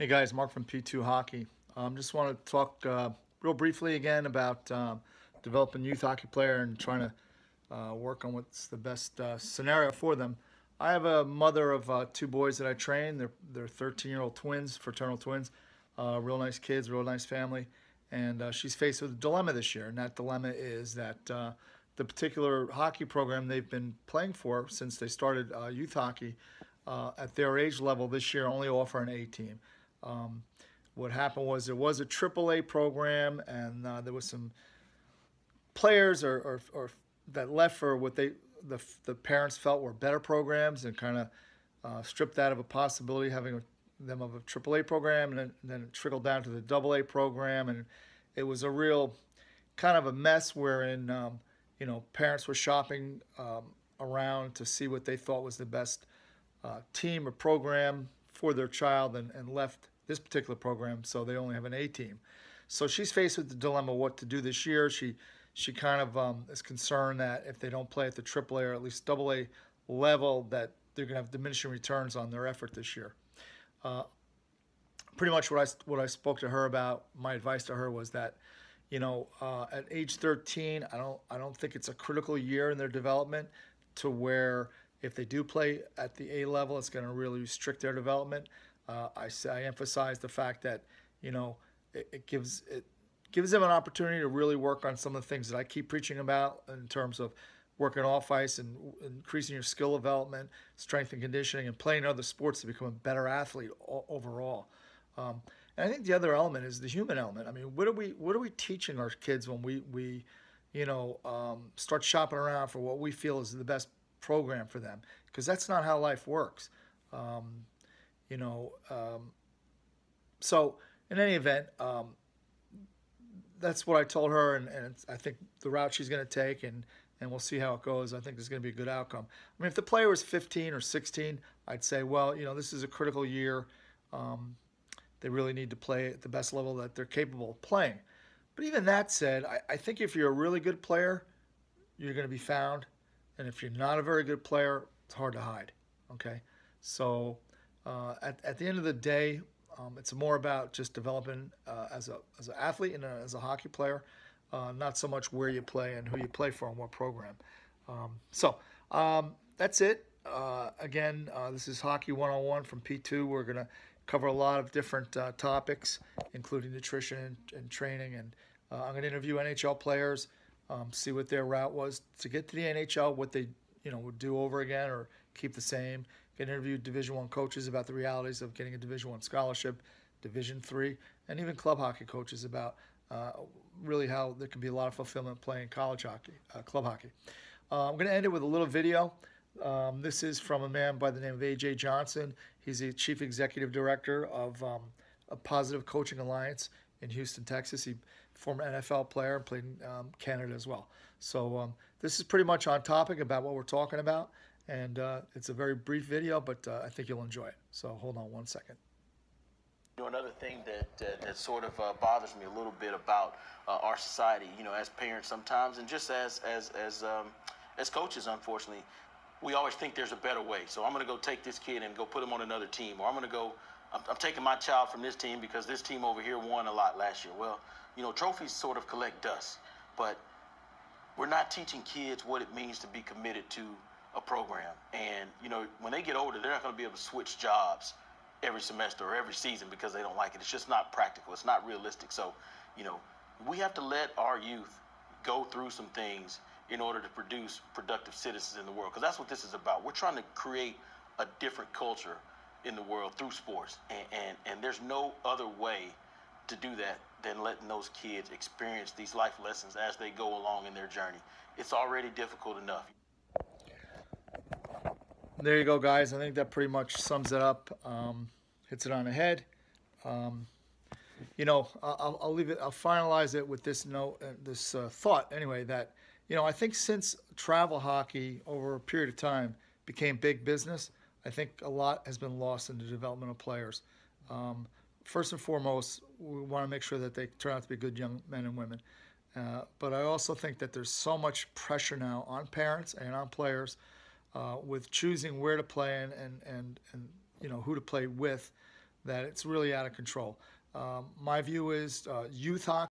Hey guys, Mark from P2 Hockey. Just want to talk real briefly again about developing youth hockey player and trying to work on what's the best scenario for them. I have a mother of two boys that I train. They're 13-year-old twins, fraternal twins, real nice kids, real nice family, and she's faced with a dilemma this year. And that dilemma is that the particular hockey program they've been playing for since they started youth hockey at their age level this year only offer an A team. Um, what happened was there was a AAA program, and there was some players or that left for what the parents felt were better programs, and kind of stripped that of a possibility having them of a AAA program, and then it trickled down to the AA program, and it was a real kind of a mess wherein parents were shopping around to see what they thought was the best team or program for their child, and left this particular program, so they only have an A team. So she's faced with the dilemma what to do this year. She kind of is concerned that if they don't play at the AAA or at least AA level, that they're going to have diminishing returns on their effort this year. Uh, Pretty much what I spoke to her about, my advice to her was that, at age 13, I don't think it's a critical year in their development to where if they do play at the A level, it's going to really restrict their development. I emphasize the fact that it gives them an opportunity to really work on some of the things that I keep preaching about in terms of working off ice and increasing your skill development, strength and conditioning, and playing other sports to become a better athlete overall. Um, and I think the other element is the human element. I mean, what are we teaching our kids when we start shopping around for what we feel is the best program for them? Because that's not how life works. Um, you know, um, so in any event, that's what I told her, and I think the route she's going to take, and we'll see how it goes. I think there's going to be a good outcome. I mean, if the player was 15 or 16, I'd say, well, this is a critical year. Um, they really need to play at the best level that they're capable of playing. But even that said, I think if you're a really good player, you're going to be found, and if you're not a very good player, it's hard to hide. Okay, so at the end of the day, it's more about just developing as an athlete and as a hockey player, not so much where you play and who you play for and what program. That's it. Again, this is Hockey 101 from P2. We're going to cover a lot of different topics, including nutrition and training. And I'm going to interview NHL players, see what their route was to get to the NHL, what they would do over again or keep the same. Get interviewed Division I coaches about the realities of getting a Division I scholarship, Division III, and even club hockey coaches about really how there can be a lot of fulfillment playing college hockey, club hockey. I'm going to end it with a little video. This is from a man by the name of A.J. Johnson. He's the Chief Executive Director of a Positive Coaching Alliance in Houston, Texas. He former NFL player and played in Canada as well. So this is pretty much on topic about what we're talking about. And it's a very brief video, but I think you'll enjoy it. So hold on one second. Another thing that sort of bothers me a little bit about our society, as parents sometimes, and just as coaches, unfortunately, we always think there's a better way. So I'm going to go take this kid and go put him on another team, or I'm taking my child from this team because this team over here won a lot last year. Well, trophies sort of collect dust, but we're not teaching kids what it means to be committed to a program. And, when they get older, they're not going to be able to switch jobs every semester or every season because they don't like it. It's just not practical. It's not realistic. So, we have to let our youth go through some things in order to produce productive citizens in the world, because that's what this is about. We're trying to create a different culture in the world through sports. And there's no other way to do that than letting those kids experience these life lessons as they go along in their journey. It's already difficult enough. There you go, guys. I think that pretty much sums it up. Hits it on the head. Um, I'll leave it. I'll finalize it with this note, this thought anyway. That I think since travel hockey over a period of time became big business, I think a lot has been lost in the development of players. Um, First and foremost, we want to make sure that they turn out to be good young men and women. But I also think that there's so much pressure now on parents and on players with choosing where to play and who to play with, that it's really out of control. My view is youth hockey